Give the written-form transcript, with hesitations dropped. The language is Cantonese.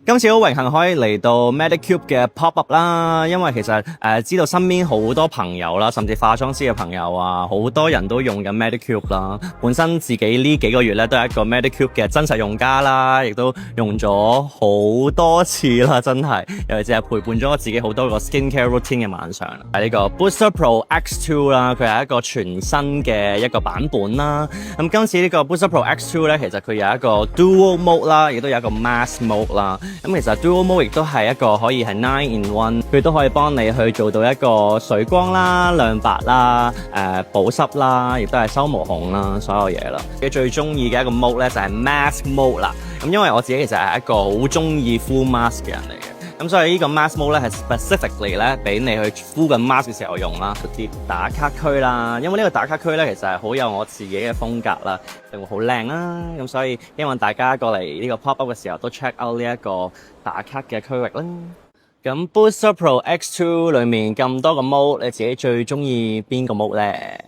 今次好榮幸可以嚟到 Medicube 嘅 pop up 啦，因為其實知道身邊好多朋友啦，甚至化妝師嘅朋友啊，好多人都用緊 Medicube 啦。本身自己呢幾個月咧都係一個 Medicube 嘅真實用家啦，亦都用咗好多次啦，真係，尤其是係陪伴咗我自己好多個 skincare routine 嘅晚上啦。係呢個 Booster Pro X2 啦，佢係一個全新嘅一個版本啦。咁今次呢個 Booster Pro X2 咧，其實佢有一個 Dual Mode 啦，亦都有一個 Mask Mode 啦。咁其實 Dual Mode 亦都係一個可以係 9 in 1，佢都可以幫你去做到一個水光啦、亮白啦、保濕啦，亦都係收毛孔啦，所有嘢啦。你最中意嘅一個 mode 咧就係 Mask Mode 啦。咁因為我自己其實係一個好中意敷 mask 嘅人嚟嘅，咁所以呢個 Mask Mode 咧係 specifically 咧俾你去敷緊 mask 嘅時候用啦。啲打卡區啦，因為呢個打卡區咧其實係好有我自己嘅風格啦，就會好靚啦。咁所以希望大家過嚟呢個 pop up 嘅時候都 check out 呢一個打卡嘅區域啦。咁 Booster Pro X2 裏面咁多個 mode，你自己最中意邊個 mode 咧？